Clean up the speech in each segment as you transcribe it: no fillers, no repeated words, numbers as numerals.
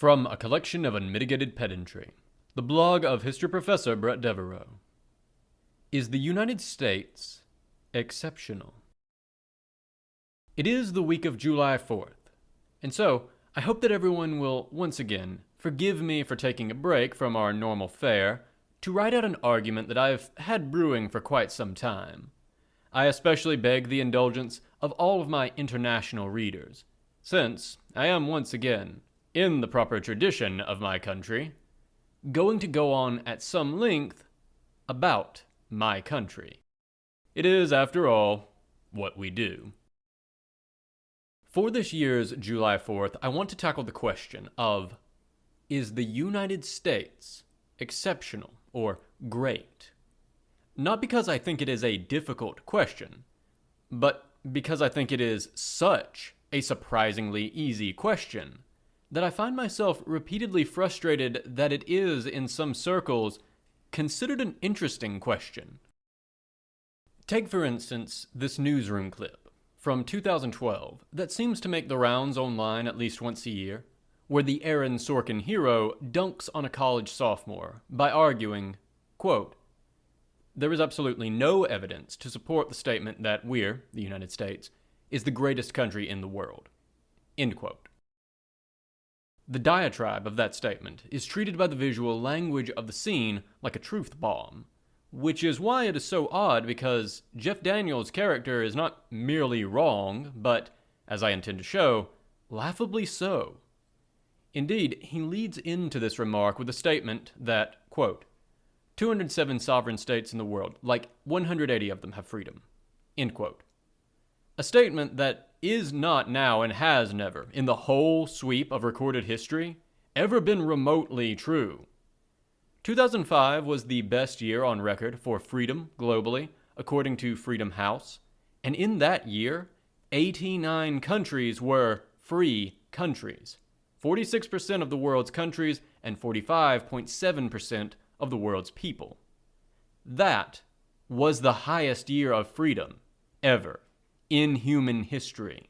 From a collection of Unmitigated Pedantry, the blog of history professor Bret Devereaux. Is the United States exceptional? It is the week of July 4th, and so I hope that everyone will once again forgive me for taking a break from our normal fare to write out an argument that I've had brewing for quite some time. I especially beg the indulgence of all of my international readers, since I am once again, in the proper tradition of my country, going to go on at some length about my country. It is, after all, what we do. For this year's July 4th, I want to tackle the question of, is the United States exceptional or great? Not because I think it is a difficult question, but because I think it is such a surprisingly easy question that I find myself repeatedly frustrated that it is, in some circles, considered an interesting question. Take, for instance, this newsroom clip from 2012 that seems to make the rounds online at least once a year, where the Aaron Sorkin hero dunks on a college sophomore by arguing, quote, "There is absolutely no evidence to support the statement that we're, the United States, is the greatest country in the world." End quote. The diatribe of that statement is treated by the visual language of the scene like a truth bomb, which is why it is so odd, because Jeff Daniels' character is not merely wrong, but, as I intend to show, laughably so. Indeed, he leads into this remark with a statement that, quote, 207 sovereign states in the world, like 180 of them have freedom, end quote. A statement that is not now and has never, in the whole sweep of recorded history, ever been remotely true. 2005 was the best year on record for freedom globally, according to Freedom House, and in that year, 89 countries were free countries. 46% of the world's countries and 45.7% of the world's people. That was the highest year of freedom ever in human history,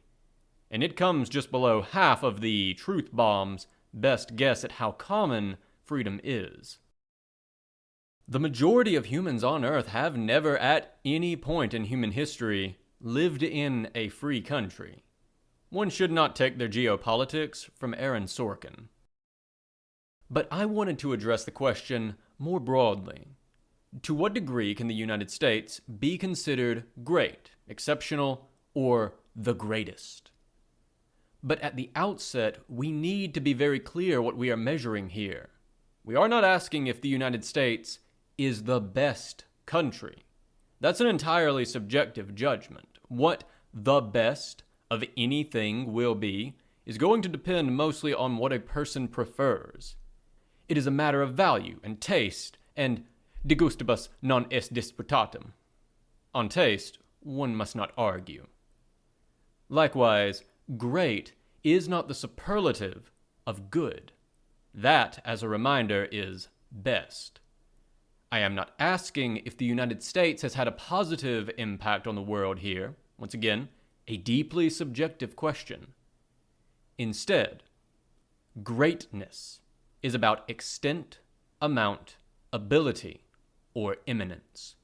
and it comes just below half of the truth bomb's best guess at how common freedom is. The majority of humans on Earth have never at any point in human history lived in a free country. One should not take their geopolitics from Aaron Sorkin. But I wanted to address the question more broadly. To what degree can the United States be considered great, exceptional, or the greatest? But at the outset, we need to be very clear what we are measuring here. We are not asking if the United States is the best country. That's an entirely subjective judgment. What the best of anything will be is going to depend mostly on what a person prefers. It is a matter of value and taste, and de gustibus non est disputatum. On taste, one must not argue. Likewise, great is not the superlative of good. That, as a reminder, is best. I am not asking if the United States has had a positive impact on the world here. Once again, a deeply subjective question. Instead, greatness is about extent, amount, ability, or eminence.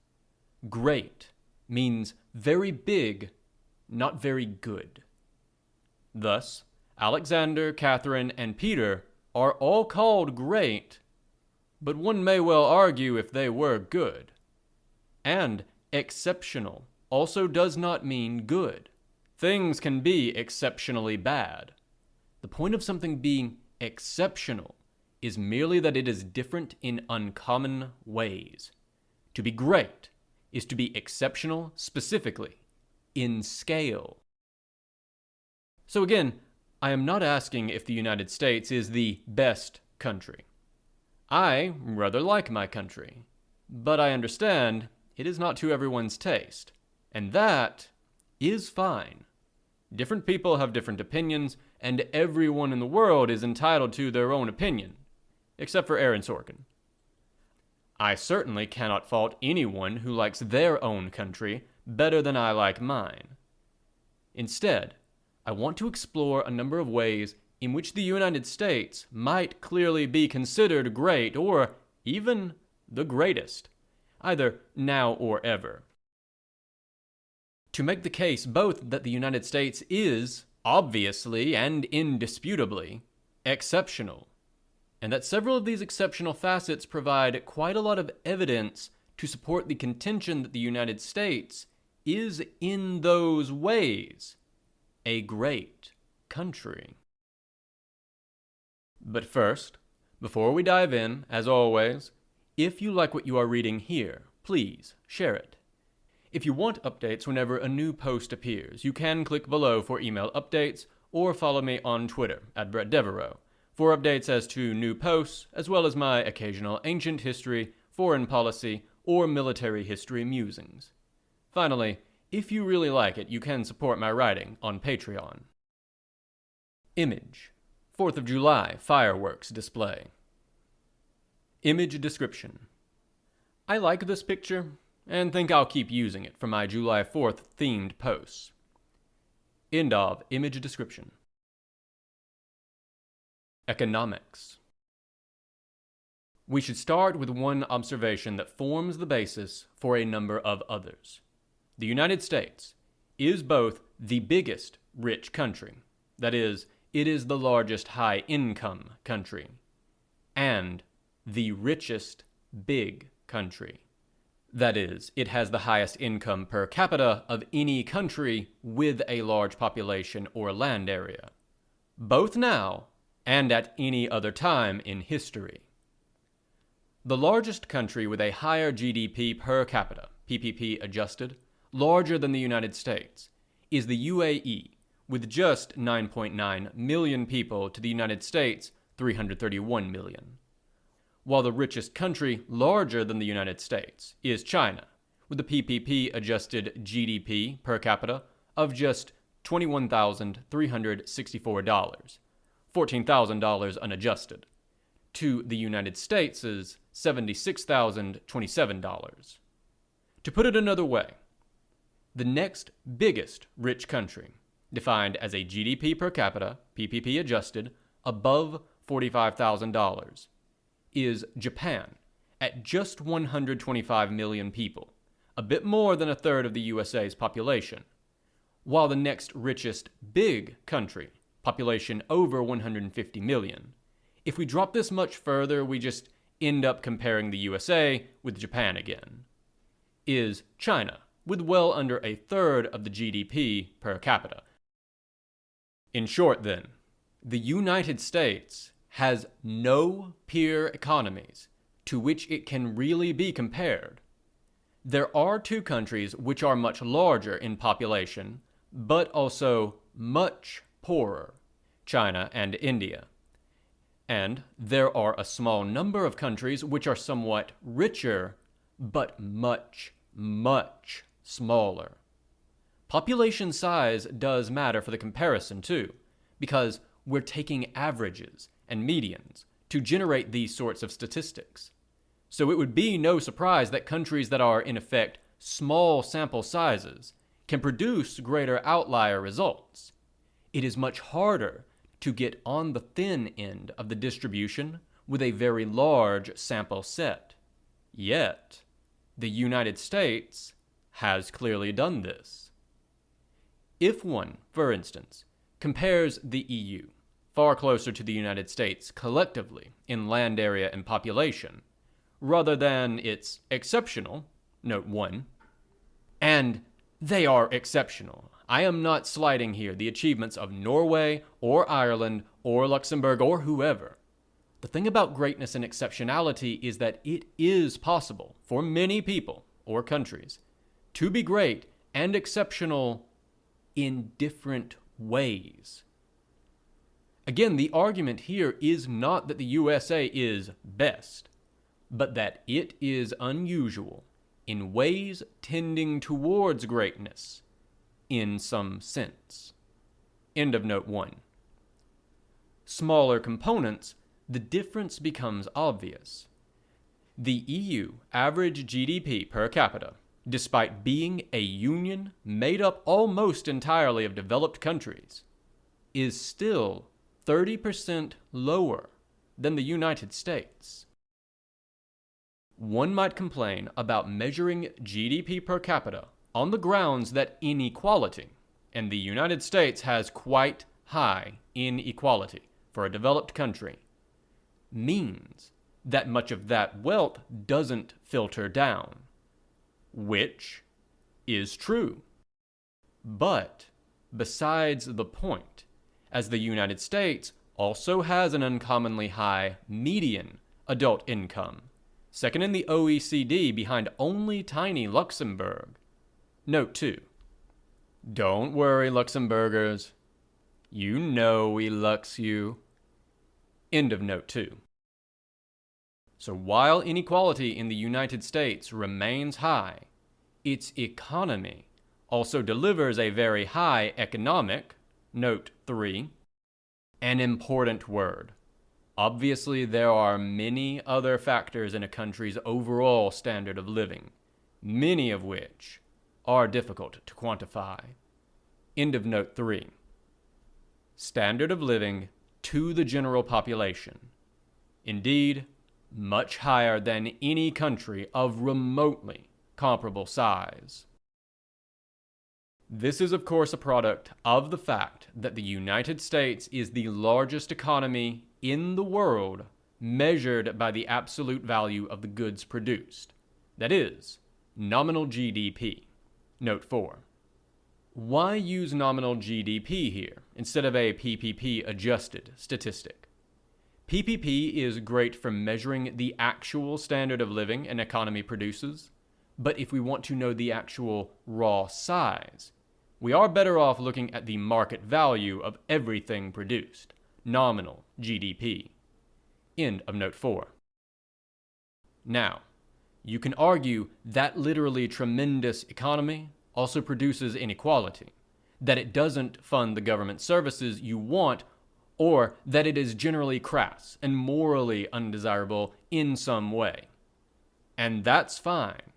Great means very big, not very good. Thus, Alexander, Catherine, and Peter are all called great, but one may well argue if they were good. And exceptional also does not mean good. Things can be exceptionally bad. The point of something being exceptional is merely that it is different in uncommon ways. To be great is to be exceptional specifically, in scale. So again, I am not asking if the United States is the best country. I rather like my country, but I understand it is not to everyone's taste, and that is fine. Different people have different opinions, and everyone in the world is entitled to their own opinion, except for Aaron Sorkin. I certainly cannot fault anyone who likes their own country better than I like mine. Instead, I want to explore a number of ways in which the United States might clearly be considered great or even the greatest, either now or ever. To make the case both that the United States is, obviously and indisputably, exceptional, and that several of these exceptional facets provide quite a lot of evidence to support the contention that the United States is in those ways a great country. But first, before we dive in, as always, if you like what you are reading here, please share it. If you want updates whenever a new post appears, you can click below for email updates or follow me on Twitter at Bret Devereaux for updates as to new posts, as well as my occasional ancient history, foreign policy, or military history musings. Finally, if you really like it, you can support my writing on Patreon. Image: 4th of July fireworks display. Image description: I like this picture and think I'll keep using it for my July 4th themed posts. End of image description. Economics. We should start with one observation that forms the basis for a number of others. The United States is both the biggest rich country, that is, it is the largest high-income country, and the richest big country. That is, it has the highest income per capita of any country with a large population or land area, both now and at any other time in history. The largest country with a higher GDP per capita, PPP adjusted, larger than the United States, is the UAE, with just 9.9 million people to the United States' 331 million. While the richest country larger than the United States is China, with a PPP adjusted GDP per capita of just $21,364, $14,000 unadjusted, to the United States' $76,027. To put it another way, the next biggest rich country, defined as a GDP per capita, PPP adjusted, above $45,000, is Japan, at just 125 million people, a bit more than a third of the USA's population, while the next richest big country, population over 150 million. If we drop this much further, we just end up comparing the USA with Japan again, is China, with well under a third of the GDP per capita. In short, then, the United States has no peer economies to which it can really be compared. There are two countries which are much larger in population, but also much poorer, China and India. And there are a small number of countries which are somewhat richer, but much, much smaller. Population size does matter for the comparison too, because we're taking averages and medians to generate these sorts of statistics. So it would be no surprise that countries that are in effect small sample sizes can produce greater outlier results. It is much harder to get on the thin end of the distribution with a very large sample set. Yet, the United States has clearly done this. If one, for instance, compares the EU, far closer to the United States collectively in land area and population, rather than its exceptional, note 1, and they are exceptional. I am not slighting here the achievements of Norway or Ireland or Luxembourg or whoever. The thing about greatness and exceptionality is that it is possible for many people or countries to be great and exceptional in different ways. Again, the argument here is not that the USA is best, but that it is unusual in ways tending towards greatness in some sense. End of note 1. Smaller components, the difference becomes obvious. The EU average GDP per capita, despite being a union made up almost entirely of developed countries, is still 30% lower than the United States. One might complain about measuring GDP per capita on the grounds that inequality, and the United States has quite high inequality for a developed country, means that much of that wealth doesn't filter down, which is true. But besides the point, as the United States also has an uncommonly high median adult income, second in the OECD behind only tiny Luxembourg. Note 2. Don't worry, Luxembourgers. You know we lux you. End of note 2. So while inequality in the United States remains high, its economy also delivers a very high economic, note 3, an important word. Obviously, there are many other factors in a country's overall standard of living, many of which are difficult to quantify. End of note 3. Standard of living to the general population. Indeed, much higher than any country of remotely comparable size. This is, of course, a product of the fact that the United States is the largest economy in the world measured by the absolute value of the goods produced. That is, nominal GDP. Note 4. Why use nominal GDP here instead of a PPP adjusted statistic? PPP is great for measuring the actual standard of living an economy produces, but if we want to know the actual raw size, we are better off looking at the market value of everything produced, nominal GDP. End of note 4. Now, you can argue that literally tremendous economy also produces inequality, that it doesn't fund the government services you want, or that it is generally crass and morally undesirable in some way. And that's fine.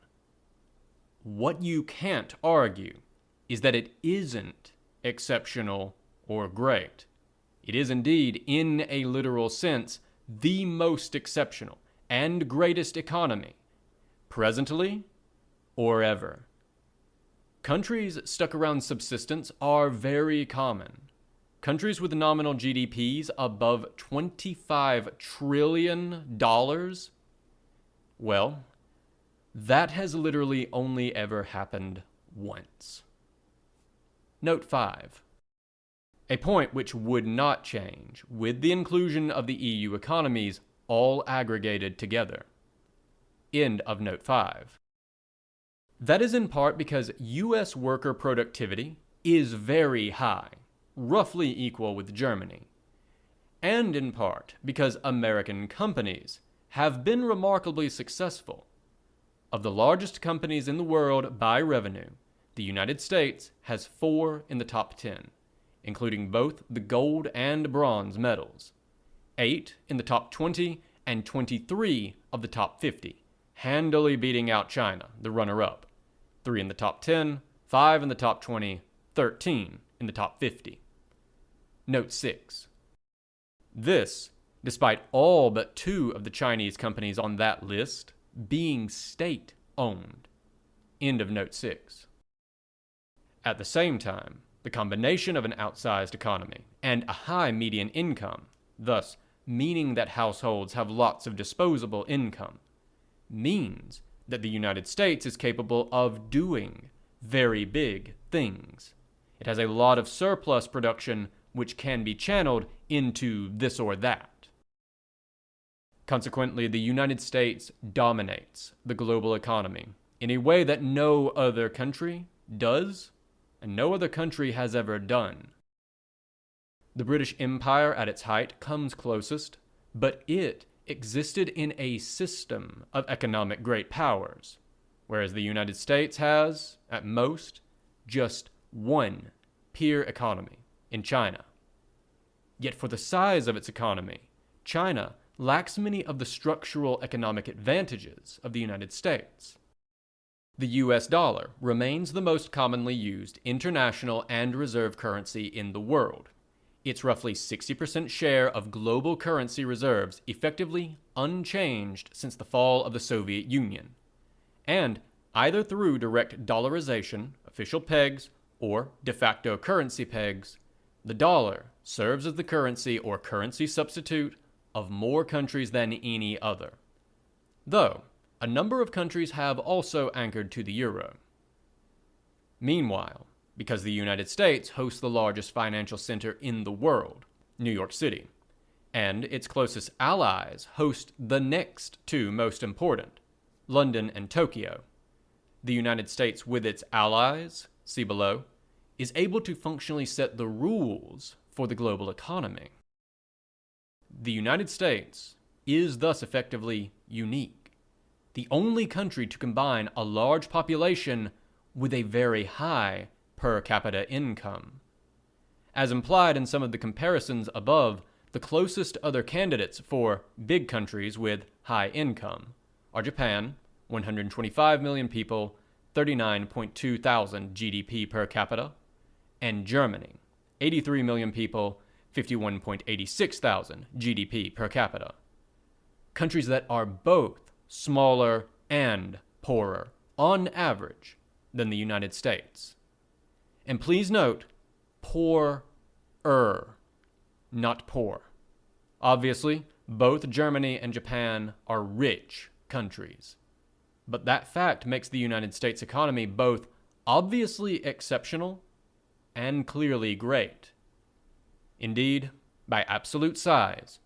What you can't argue is that it isn't exceptional or great. It is indeed, in a literal sense, the most exceptional and greatest economy, presently or ever. Countries stuck around subsistence are very common. Countries with nominal GDPs above $25 trillion, well, that has literally only ever happened once. Note 5. A point which would not change with the inclusion of the EU economies all aggregated together. End of note 5. That is in part because US worker productivity is very high, roughly equal with Germany, and in part because American companies have been remarkably successful. Of the largest companies in the world by revenue, the United States has 4 in the top 10, including both the gold and bronze medals, 8 in the top 20, and 23 of the top 50, handily beating out China, the runner-up, 3 in the top 10, 5 in the top 20, 13 in the top 50. Note 6. This, despite all but 2 of the Chinese companies on that list being state-owned. End of note 6. At the same time, the combination of an outsized economy and a high median income, thus meaning that households have lots of disposable income, means that the United States is capable of doing very big things. It has a lot of surplus production which can be channeled into this or that. Consequently, the United States dominates the global economy in a way that no other country does, and no other country has ever done. The British Empire at its height comes closest, but it existed in a system of economic great powers, whereas the United States has, at most, just one peer economy in China. Yet for the size of its economy, China lacks many of the structural economic advantages of the United States. The US dollar remains the most commonly used international and reserve currency in the world, its roughly 60% share of global currency reserves effectively unchanged since the fall of the Soviet Union. And either through direct dollarization, official pegs, or de facto currency pegs, the dollar serves as the currency or currency substitute of more countries than any other. Though, a number of countries have also anchored to the euro. Meanwhile, because the United States hosts the largest financial center in the world, New York City, and its closest allies host the next two most important, London and Tokyo, the United States with its allies, see below, is able to functionally set the rules for the global economy. The United States is thus effectively unique, the only country to combine a large population with a very high per capita income. As implied in some of the comparisons above, the closest other candidates for big countries with high income are Japan, 125 million people, 39.2 thousand GDP per capita, and Germany, 83 million people, 51.86 thousand GDP per capita. Countries that are both smaller and poorer, on average, than the United States. And please note, poorer, not poor. Obviously, both Germany and Japan are rich countries. But that fact makes the United States economy both obviously exceptional and clearly great. Indeed, by absolute size,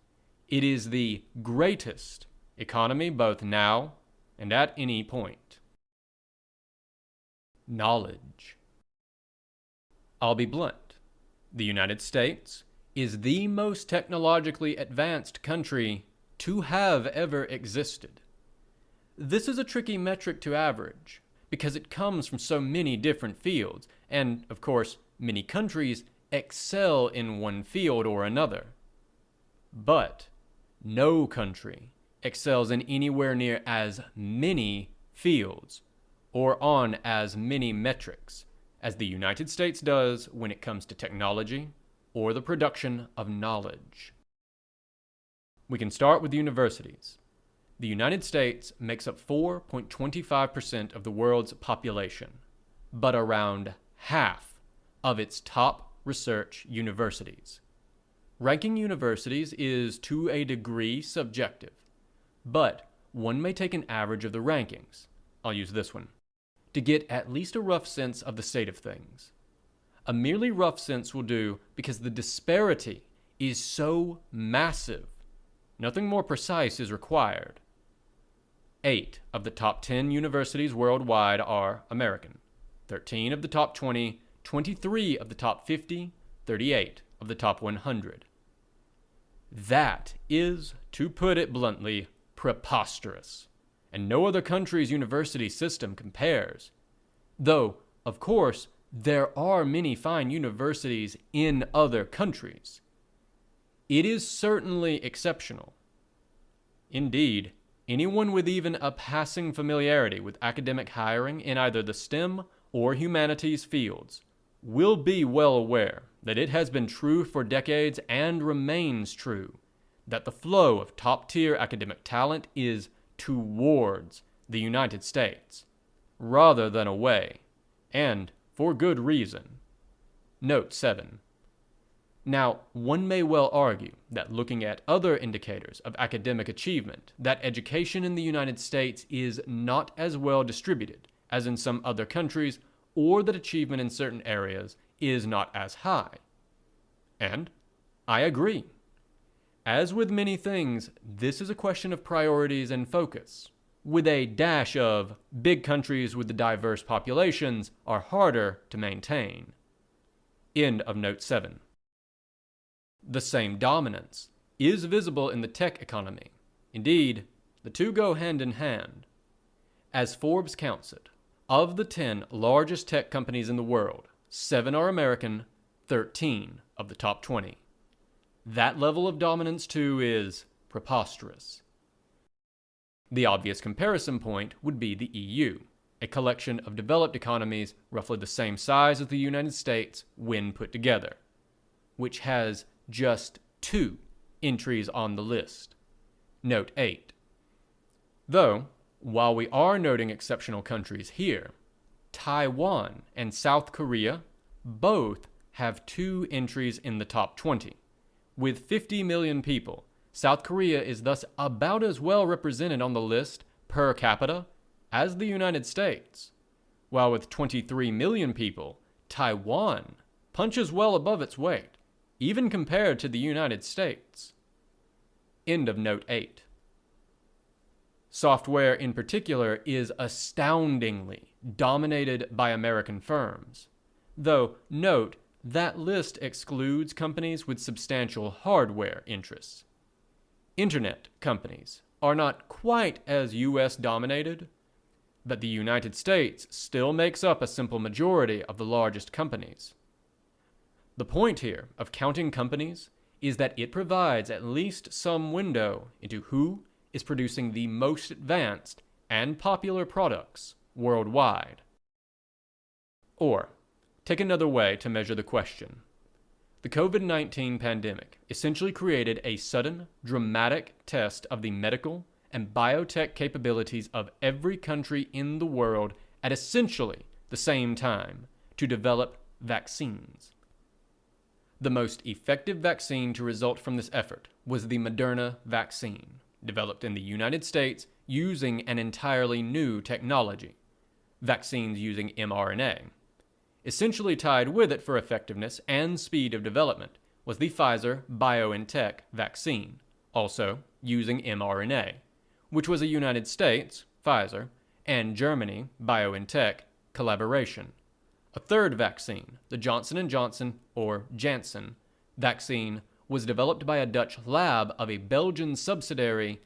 it is the greatest economy both now and at any point. Knowledge. I'll be blunt. The United States is the most technologically advanced country to have ever existed. This is a tricky metric to average because it comes from so many different fields, and, of course, many countries excel in one field or another. But no country excels in anywhere near as many fields or on as many metrics as the United States does when it comes to technology or the production of knowledge. We can start with universities. The United States makes up 4.25% of the world's population, but around half of its top research universities. Ranking universities is to a degree subjective, but one may take an average of the rankings, I'll use this one, to get at least a rough sense of the state of things. A merely rough sense will do because the disparity is so massive. Nothing more precise is required. 8 of the top 10 universities worldwide are American, 13 of the top 20, 23 of the top 50, 38 of the top 100. That is, to put it bluntly, preposterous, and no other country's university system compares. Though, of course, there are many fine universities in other countries. It is certainly exceptional. Indeed, anyone with even a passing familiarity with academic hiring in either the STEM or humanities fields will be well aware that it has been true for decades and remains true that the flow of top-tier academic talent is towards the United States rather than away, and for good reason. Note 7. Now, one may well argue that looking at other indicators of academic achievement, that education in the United States is not as well distributed as in some other countries, or that achievement in certain areas is not as high. And I agree. As with many things, this is a question of priorities and focus, with a dash of big countries with the diverse populations are harder to maintain. End of note 7. The same dominance is visible in the tech economy. Indeed, the two go hand in hand. As Forbes counts it, of the 10 largest tech companies in the world, 7 are American, 13 of the top 20. That level of dominance, too, is preposterous. The obvious comparison point would be the EU, a collection of developed economies roughly the same size as the United States when put together. which has just 2 entries on the list. Note 8. Though, while we are noting exceptional countries here, Taiwan and South Korea both have 2 entries in the top 20. With 50 million people, South Korea is thus about as well represented on the list per capita as the United States, while with 23 million people, Taiwan punches well above its weight, even compared to the United States. End of note 8. Software in particular is astoundingly dominated by American firms, though note that list excludes companies with substantial hardware interests. Internet companies are not quite as US dominated, but the United States still makes up a simple majority of the largest companies. The point here of counting companies is that it provides at least some window into who is producing the most advanced and popular products worldwide. Or, take another way to measure the question. The COVID-19 pandemic essentially created a sudden, dramatic test of the medical and biotech capabilities of every country in the world at essentially the same time to develop vaccines. The most effective vaccine to result from this effort was the Moderna vaccine, developed in the United States using an entirely new technology, vaccines using mRNA. Essentially tied with it for effectiveness and speed of development was the Pfizer-BioNTech vaccine, also using mRNA, which was a United States, Pfizer, and Germany, BioNTech, collaboration. A third vaccine, the Johnson & Johnson, or Janssen, vaccine was developed by a Dutch lab of a Belgian subsidiary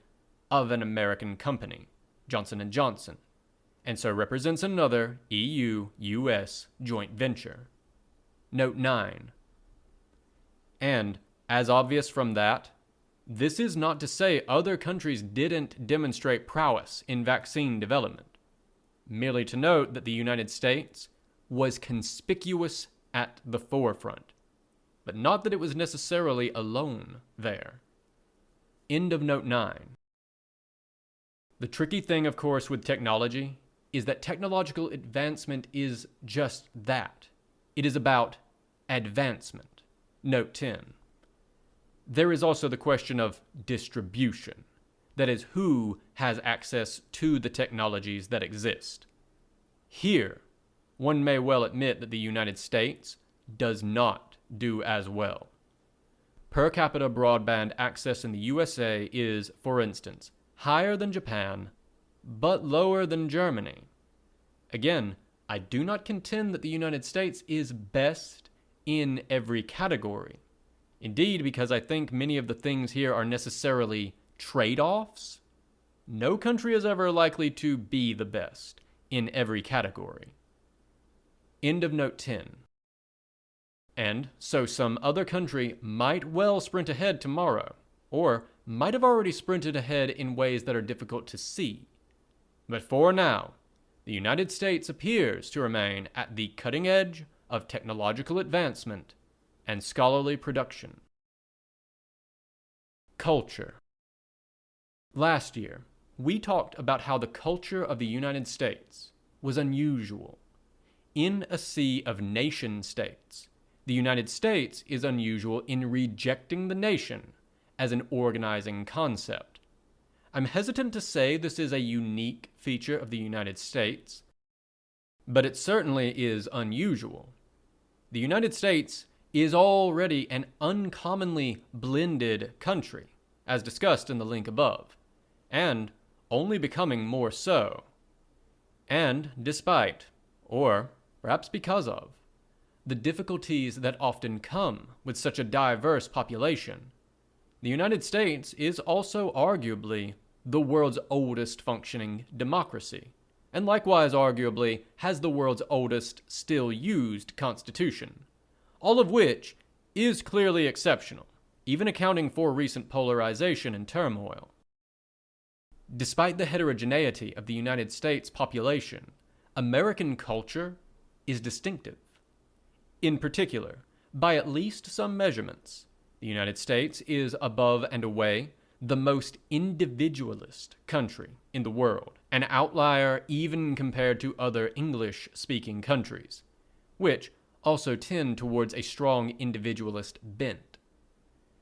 of an American company, Johnson & Johnson, and so represents another EU-US joint venture. Note 9. And, as obvious from that, this is not to say other countries didn't demonstrate prowess in vaccine development, merely to note that the United States was conspicuous at the forefront, but not that it was necessarily alone there. End of note 9. The tricky thing, of course, with technology is that technological advancement is just that. It is about advancement. Note 10. There is also the question of distribution. That is, who has access to the technologies that exist. Here, one may well admit that the United States does not do as well. Per capita broadband access in the USA is, for instance, higher than Japan, but lower than Germany. Again, I do not contend that the United States is best in every category. Indeed, because I think many of the things here are necessarily trade-offs, no country is ever likely to be the best in every category. End of note 10. And so some other country might well sprint ahead tomorrow, or might have already sprinted ahead in ways that are difficult to see. But for now, the United States appears to remain at the cutting edge of technological advancement and scholarly production. Culture. Last year, we talked about how the culture of the United States was unusual. In a sea of nation-states, the United States is unusual in rejecting the nation as an organizing concept. I'm hesitant to say this is a unique feature of the United States, but it certainly is unusual. The United States is already an uncommonly blended country, as discussed in the link above, and only becoming more so. And despite, or perhaps because of, the difficulties that often come with such a diverse population, the United States is also arguably the world's oldest functioning democracy, and likewise arguably has the world's oldest still used constitution, all of which is clearly exceptional, even accounting for recent polarization and turmoil. Despite the heterogeneity of the United States population, American culture is distinctive. In particular, By at least some measurements, the United States is above and away the most individualist country in the world, an outlier even compared to other English-speaking countries, which also tend towards a strong individualist bent.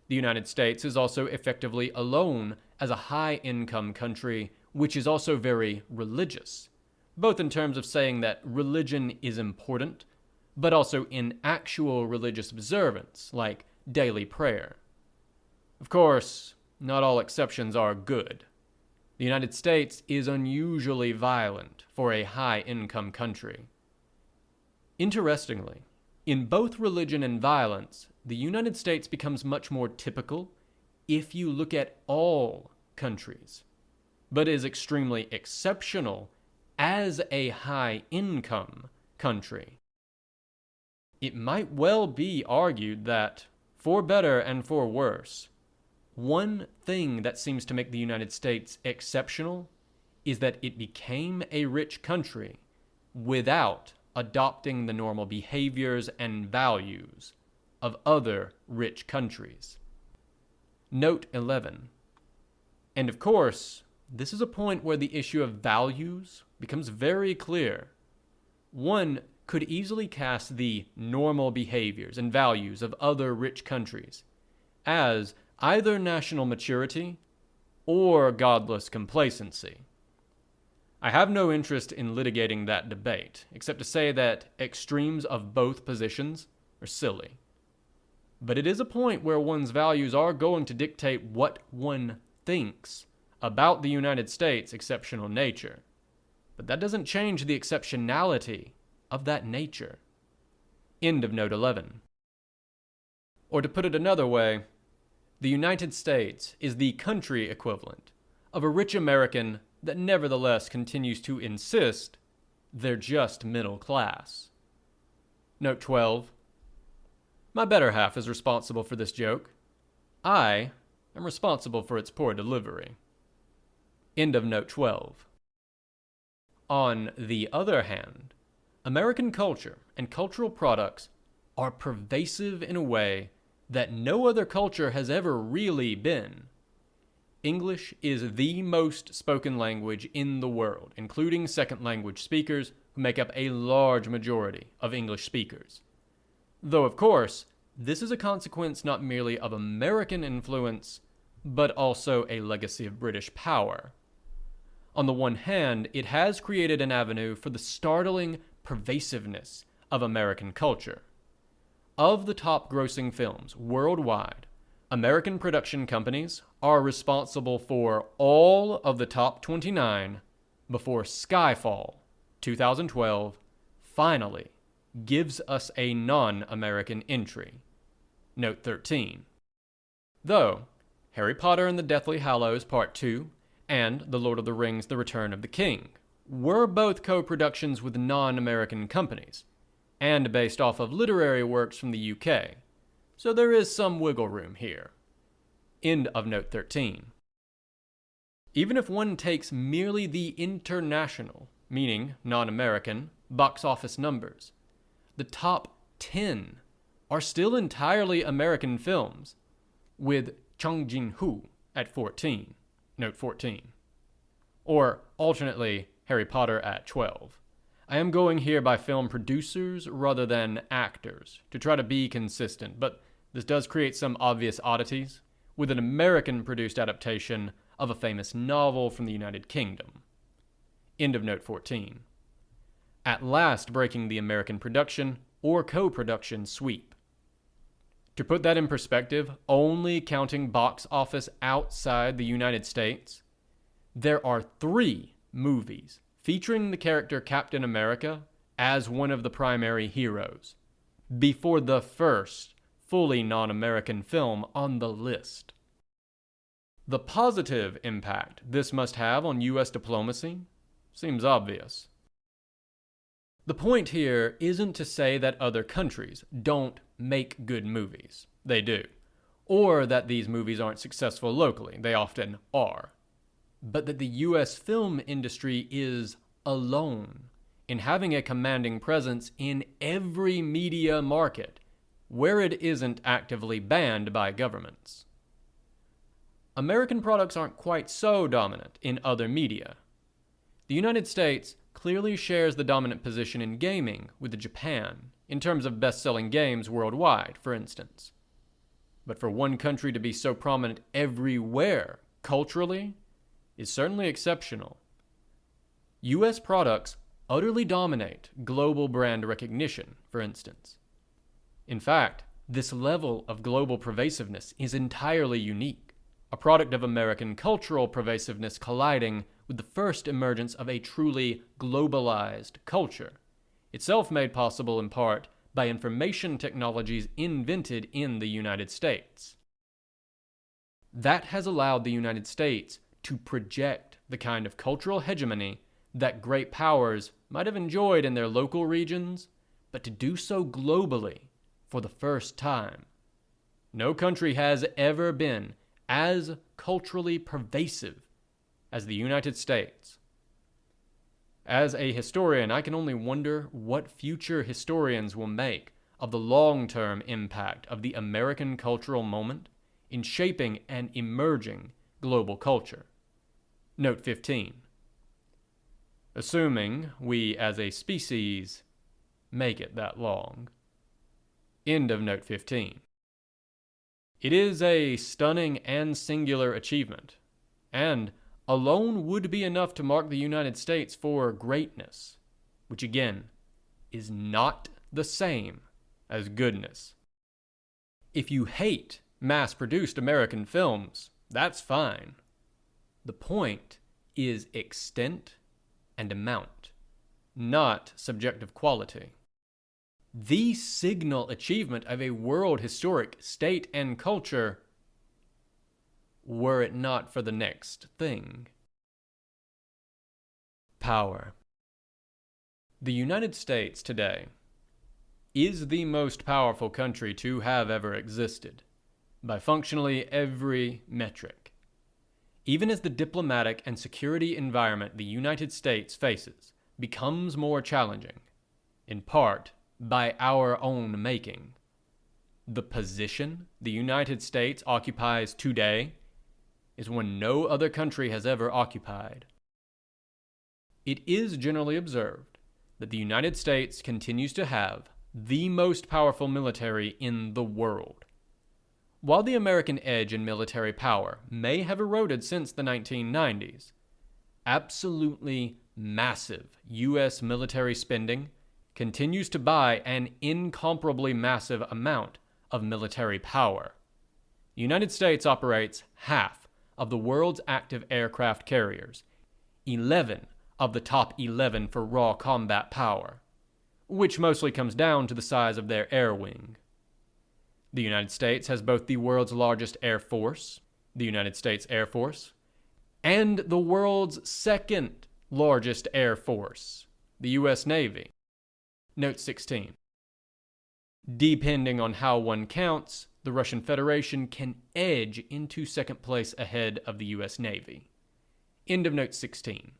The United States is also effectively alone as a high-income country, which is also very religious, both in terms of saying that religion is important, but also in actual religious observance, like daily prayer. Of course, not all exceptions are good. The United States is unusually violent for a high-income country. Interestingly, in both religion and violence, the United States becomes much more typical if you look at all countries, but is extremely exceptional as a high-income country. It might well be argued that, for better and for worse, one thing that seems to make the United States exceptional is that it became a rich country without adopting the normal behaviors and values of other rich countries. Note 11. And of course, this is a point where the issue of values becomes very clear. One could easily cast the normal behaviors and values of other rich countries as either national maturity or godless complacency. I have no interest in litigating that debate, except to say that extremes of both positions are silly. But it is a point where one's values are going to dictate what one thinks about the United States' exceptional nature. But that doesn't change the exceptionality of that nature. End of note 11. Or to put it another way, the United States is the country equivalent of a rich American that nevertheless continues to insist they're just middle class. Note 12. My better half is responsible for this joke. I am responsible for its poor delivery. End of note 12. On the other hand, American culture and cultural products are pervasive in a way that no other culture has ever really been. English is the most spoken language in the world, including second language speakers who make up a large majority of English speakers. Though, of course, this is a consequence not merely of American influence, but also a legacy of British power. On the one hand, it has created an avenue for the startling pervasiveness of American culture. Of the top grossing films worldwide, American production companies are responsible for all of the top 29 before Skyfall 2012 finally gives us a non-American entry. Note 13. Though Harry Potter and the Deathly Hallows Part 2 and The Lord of the Rings: The Return of the King were both co-productions with non-American companies, and based off of literary works from the UK, so there is some wiggle room here. End of note 13. Even if one takes merely the international, meaning non-American, box office numbers, the top 10 are still entirely American films, with Chung Jin-Ho at 14, note 14. Or, alternately, Harry Potter at 12. I am going here by film producers rather than actors, to try to be consistent, but this does create some obvious oddities, with an American-produced adaptation of a famous novel from the United Kingdom. End of note 14. At last breaking the American production or co-production sweep. To put that in perspective, only counting box office outside the United States, there are 3 movies featuring the character Captain America as one of the primary heroes, before the first fully non-American film on the list. The positive impact this must have on U.S. diplomacy seems obvious. The point here isn't to say that other countries don't make good movies. They do. Or that these movies aren't successful locally. They often are. But that the U.S. film industry is alone in having a commanding presence in every media market where it isn't actively banned by governments. American products aren't quite so dominant in other media. The United States clearly shares the dominant position in gaming with Japan, in terms of best-selling games worldwide, for instance. But for one country to be so prominent everywhere, culturally, is certainly exceptional. US products utterly dominate global brand recognition, for instance. In fact, this level of global pervasiveness is entirely unique, a product of American cultural pervasiveness colliding with the first emergence of a truly globalized culture, itself made possible in part by information technologies invented in the United States. That has allowed the United States to project the kind of cultural hegemony that great powers might have enjoyed in their local regions, but to do so globally for the first time. No country has ever been as culturally pervasive as the United States. As a historian, I can only wonder what future historians will make of the long-term impact of the American cultural moment in shaping an emerging global culture. Note 15. Assuming we as a species make it that long. End of note 15. It is a stunning and singular achievement, and alone would be enough to mark the United States for greatness, which again is not the same as goodness. If you hate mass-produced American films, that's fine. The point is extent and amount, not subjective quality. The signal achievement of a world historic state and culture, were it not for the next thing. Power. The United States today is the most powerful country to have ever existed, by functionally every metric. Even as the diplomatic and security environment the United States faces becomes more challenging, in part by our own making, the position the United States occupies today is one no other country has ever occupied. It is generally observed that the United States continues to have the most powerful military in the world. While the American edge in military power may have eroded since the 1990s, absolutely massive U.S. military spending continues to buy an incomparably massive amount of military power. The United States operates half of the world's active aircraft carriers, 11 of the top 11 for raw combat power, which mostly comes down to the size of their air wing. The United States has both the world's largest air force, the United States Air Force, and the world's second largest air force, the U.S. Navy. Note 16. Depending on how one counts, the Russian Federation can edge into second place ahead of the U.S. Navy. End of note 16.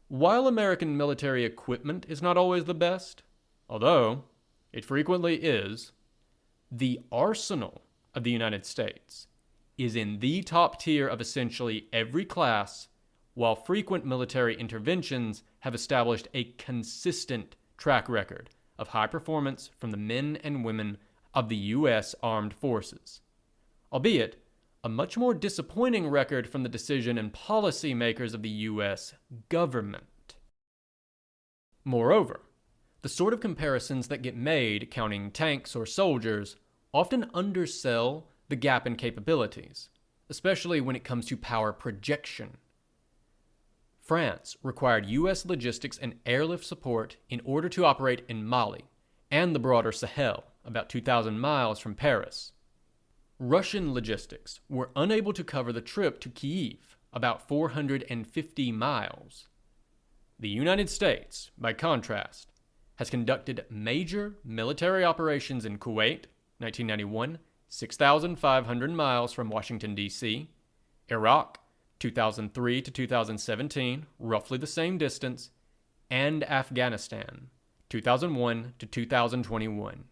While American military equipment is not always the best, although it frequently is, the arsenal of the United States is in the top tier of essentially every class, while frequent military interventions have established a consistent track record of high performance from the men and women of the U.S. Armed Forces, albeit a much more disappointing record from the decision and policy makers of the U.S. government. Moreover, the sort of comparisons that get made counting tanks or soldiers often undersell the gap in capabilities, especially when it comes to power projection. France required U.S. logistics and airlift support in order to operate in Mali and the broader Sahel, about 2,000 miles from Paris. Russian logistics were unable to cover the trip to Kyiv, about 450 miles. The United States, by contrast, has conducted major military operations in Kuwait, 1991, 6,500 miles from Washington, D.C., Iraq, 2003 to 2017, roughly the same distance, and Afghanistan, 2001 to 2021,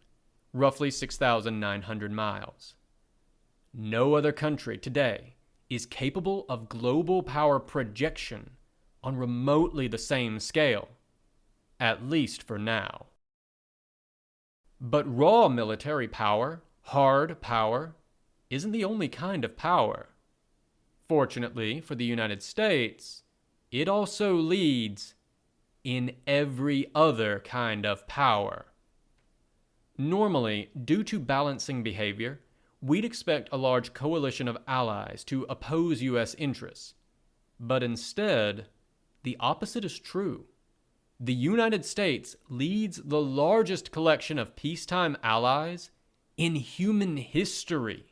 roughly 6,900 miles. No other country today is capable of global power projection on remotely the same scale, at least for now. But raw military power, hard power, isn't the only kind of power. Fortunately for the United States, it also leads in every other kind of power. Normally, due to balancing behavior, we'd expect a large coalition of allies to oppose U.S. interests. But instead, the opposite is true. The United States leads the largest collection of peacetime allies in human history.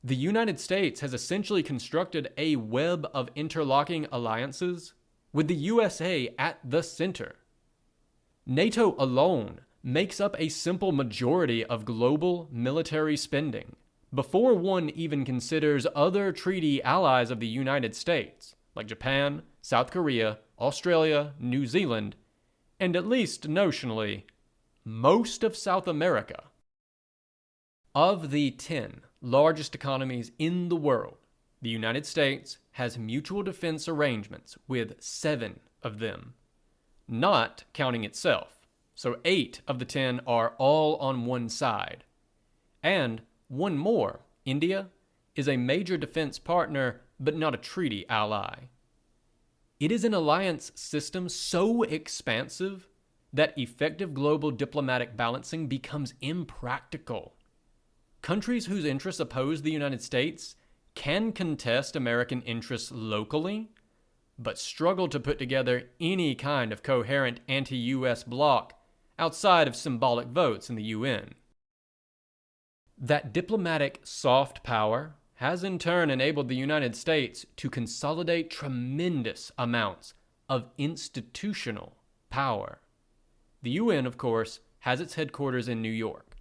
The United States has essentially constructed a web of interlocking alliances with the USA at the center. NATO alone makes up a simple majority of global military spending before one even considers other treaty allies of the United States, like Japan, South Korea, Australia, New Zealand, and at least notionally, most of South America. Of the 10 largest economies in the world, the United States has mutual defense arrangements with 7 of them, not counting itself. So 8 of the 10 are all on one side. And one more, India, is a major defense partner, but not a treaty ally. It is an alliance system so expansive that effective global diplomatic balancing becomes impractical. Countries whose interests oppose the United States can contest American interests locally, but struggle to put together any kind of coherent anti-US bloc outside of symbolic votes in the UN. That diplomatic soft power has in turn enabled the United States to consolidate tremendous amounts of institutional power. The UN, of course, has its headquarters in New York,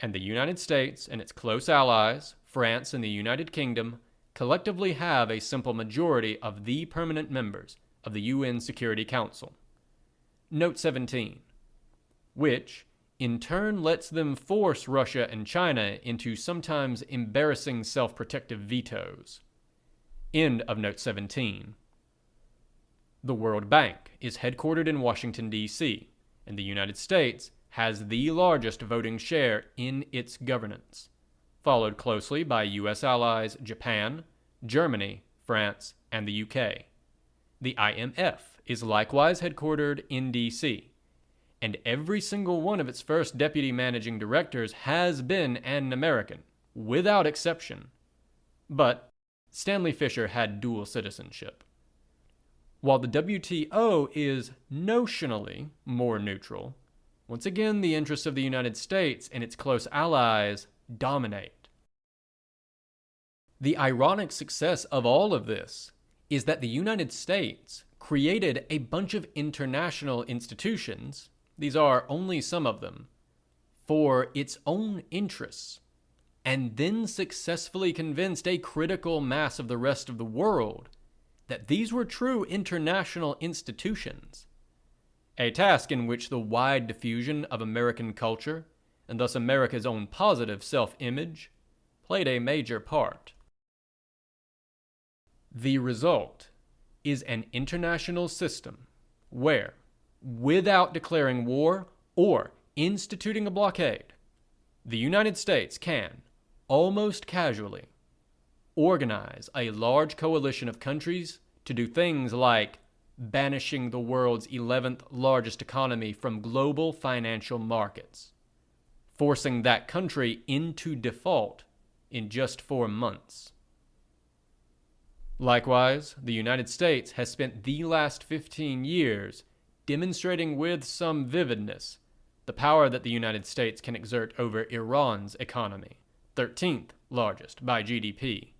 and the United States and its close allies, France and the United Kingdom, collectively have a simple majority of the permanent members of the UN Security Council. Note 17. Which, in turn, lets them force Russia and China into sometimes embarrassing self-protective vetoes. End of Note 17. The World Bank is headquartered in Washington, D.C., and the United States has the largest voting share in its governance, followed closely by U.S. allies Japan, Germany, France, and the U.K. The IMF is likewise headquartered in D.C., and every single one of its first deputy managing directors has been an American, without exception. But Stanley Fischer had dual citizenship. While the WTO is notionally more neutral, once again the interests of the United States and its close allies dominate. The ironic success of all of this is that the United States created a bunch of international institutions, these are only some of them, for its own interests, and then successfully convinced a critical mass of the rest of the world that these were true international institutions, a task in which the wide diffusion of American culture, and thus America's own positive self-image, played a major part. The result is an international system where, without declaring war or instituting a blockade, the United States can, almost casually, organize a large coalition of countries to do things like banishing the world's 11th largest economy from global financial markets, forcing that country into default in just 4 months. Likewise, the United States has spent the last 15 years demonstrating with some vividness the power that the United States can exert over Iran's economy, 13th largest by GDP,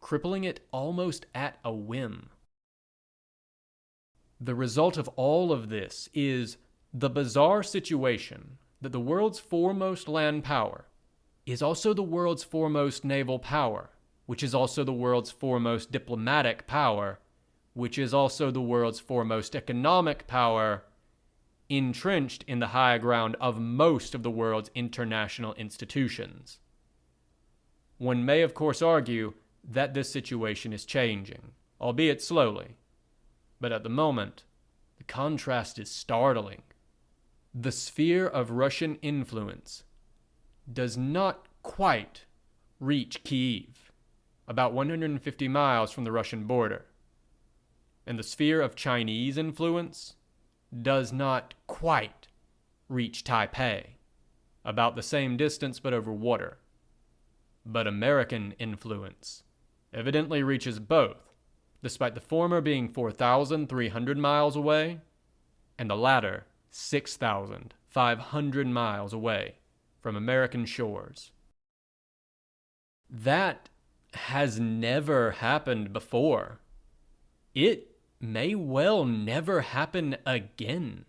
crippling it almost at a whim. The result of all of this is the bizarre situation that the world's foremost land power is also the world's foremost naval power, which is also the world's foremost diplomatic power, which is also the world's foremost economic power, entrenched in the high ground of most of the world's international institutions. One may, of course, argue that this situation is changing, albeit slowly. But at the moment, the contrast is startling. The sphere of Russian influence does not quite reach Kyiv, about 150 miles from the Russian border. And the sphere of Chinese influence does not quite reach Taipei, about the same distance but over water. But American influence evidently reaches both, despite the former being 4,300 miles away and the latter 6,500 miles away from American shores. That has never happened before. It may well never happen again.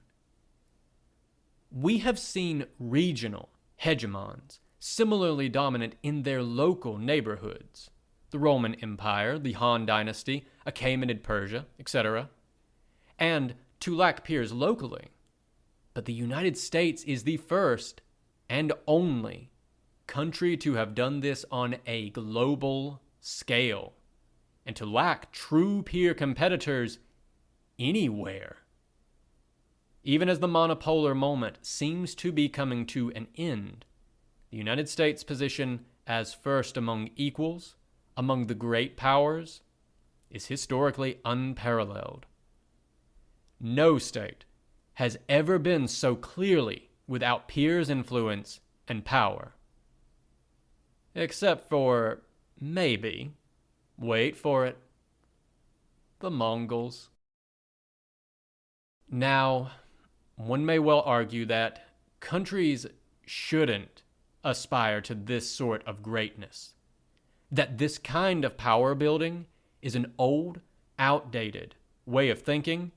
We have seen regional hegemons similarly dominant in their local neighborhoods. The Roman Empire, the Han Dynasty, Achaemenid Persia, etc. And to lack peers locally. But the United States is the first and only country to have done this on a global scale, and to lack true peer competitors anywhere. Even as the monopolar moment seems to be coming to an end, the United States' position as first among equals, among the great powers, is historically unparalleled. No state has ever been so clearly without peers' influence and power. Except for, maybe, wait for it, the Mongols. Now, one may well argue that countries shouldn't aspire to this sort of greatness, that this kind of power building is an old, outdated way of thinking,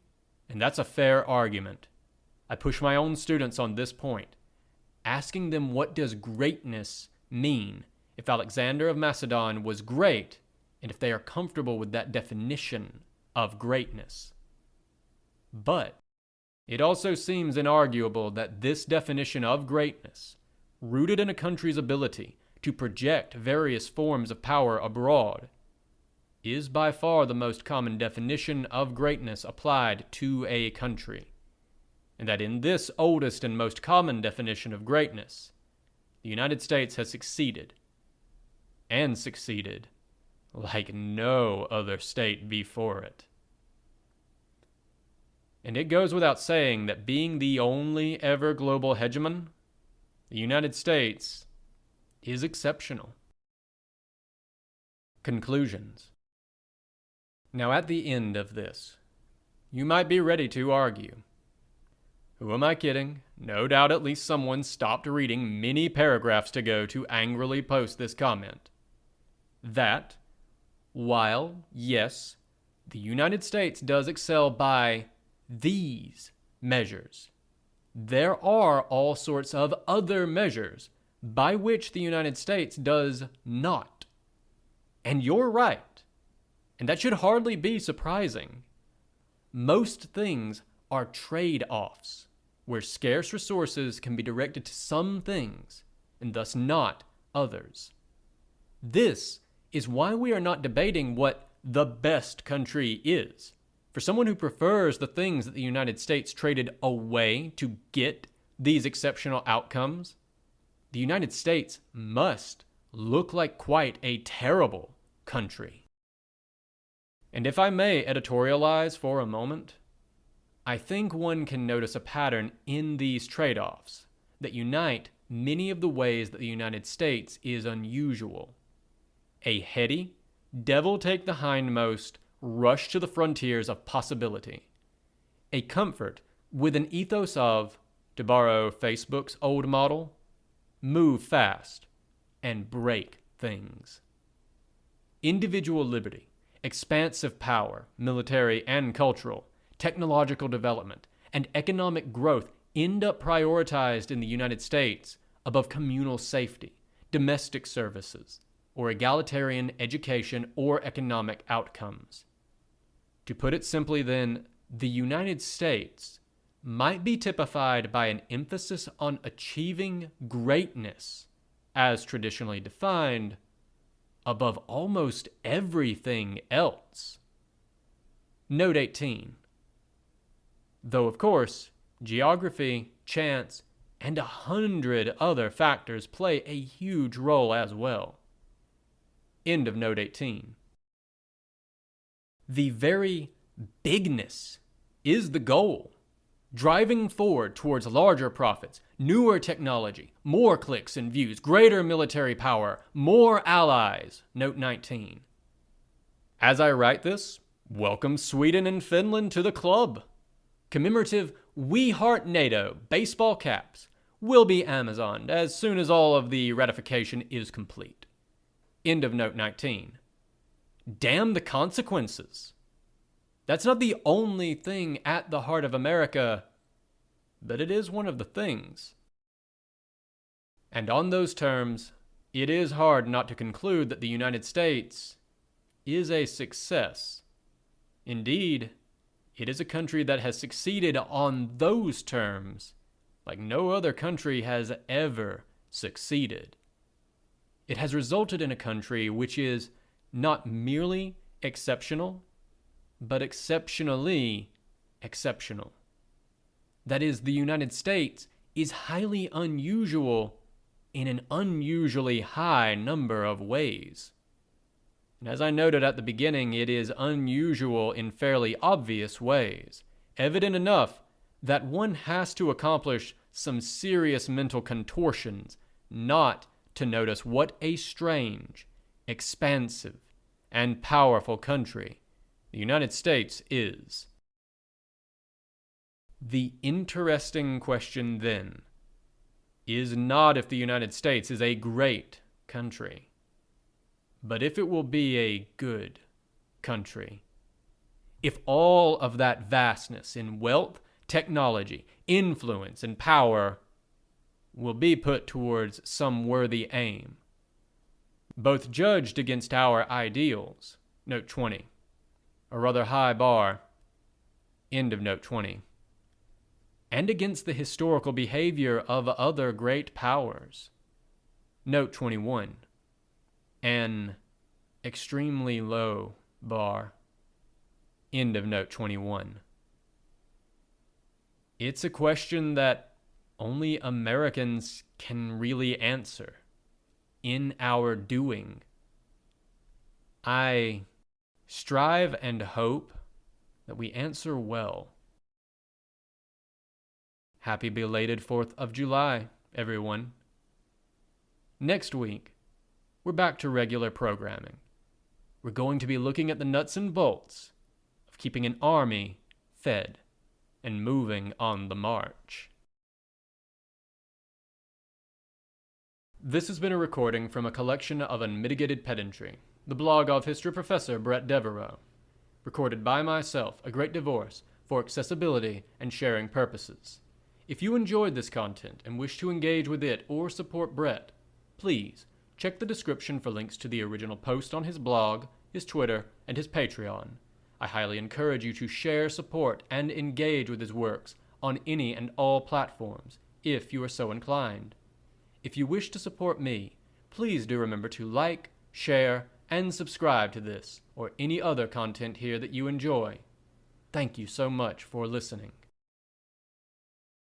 and that's a fair argument. I push my own students on this point, asking them what does greatness mean if Alexander of Macedon was great, and if they are comfortable with that definition of greatness. But it also seems inarguable that this definition of greatness, rooted in a country's ability to project various forms of power abroad, is by far the most common definition of greatness applied to a country, and that in this oldest and most common definition of greatness, the United States has succeeded, and succeeded like no other state before it. And it goes without saying that being the only ever global hegemon, the United States is exceptional. Conclusions. Now at the end of this, you might be ready to argue. Who am I kidding? No doubt at least someone stopped reading many paragraphs ago to angrily post this comment. That, while, yes, the United States does excel by these measures, there are all sorts of other measures by which the United States does not. And you're right. And that should hardly be surprising. Most things are trade-offs, where scarce resources can be directed to some things, and thus not others. This is why we are not debating what the best country is. For someone who prefers the things that the United States traded away to get these exceptional outcomes, the United States must look like quite a terrible country. And if I may editorialize for a moment, I think one can notice a pattern in these trade-offs that unite many of the ways that the United States is unusual. A heady, devil-take-the-hindmost rush to the frontiers of possibility. A comfort with an ethos of, to borrow Facebook's old model, move fast and break things. Individual liberty, expansive power, military and cultural, technological development, and economic growth end up prioritized in the United States above communal safety, domestic services, or egalitarian education or economic outcomes. To put it simply then, the United States might be typified by an emphasis on achieving greatness, as traditionally defined, above almost everything else. Note 18. Though, of course, geography, chance, and 100 other factors play a huge role as well. End of note 18. The very bigness is the goal, driving forward towards larger profits, newer technology, more clicks and views, greater military power, more allies. Note 19. As I write this, welcome Sweden and Finland to the club. Commemorative We Heart NATO baseball caps will be Amazoned as soon as all of the ratification is complete. End of note 19. Damn the consequences. That's not the only thing at the heart of America, but it is one of the things. And on those terms, it is hard not to conclude that the United States is a success. Indeed, it is a country that has succeeded on those terms like no other country has ever succeeded. It has resulted in a country which is not merely exceptional, but exceptionally exceptional. That is, the United States is highly unusual in an unusually high number of ways. And as I noted at the beginning, it is unusual in fairly obvious ways, evident enough that one has to accomplish some serious mental contortions not to notice what a strange, expansive, and powerful country the United States is. The interesting question then is not if the United States is a great country, but if it will be a good country. If all of that vastness in wealth, technology, influence, and power will be put towards some worthy aim, both judged against our ideals, note 20, a rather high bar, end of note 20, and against the historical behavior of other great powers, note 21, an extremely low bar, end of note 21. It's a question that only Americans can really answer in our doing. I strive and hope that we answer well. Happy belated 4th of July, everyone. Next week, we're back to regular programming. We're going to be looking at the nuts and bolts of keeping an army fed and moving on the march. This has been a recording from a collection of Unmitigated Pedantry, the blog of history professor Bret Devereaux, recorded by myself, a great divorce, for accessibility and sharing purposes. If you enjoyed this content and wish to engage with it or support Bret, please check the description for links to the original post on his blog, his Twitter, and his Patreon. I highly encourage you to share, support, and engage with his works on any and all platforms, if you are so inclined. If you wish to support me, please do remember to like, share, and subscribe to this or any other content here that you enjoy. Thank you so much for listening.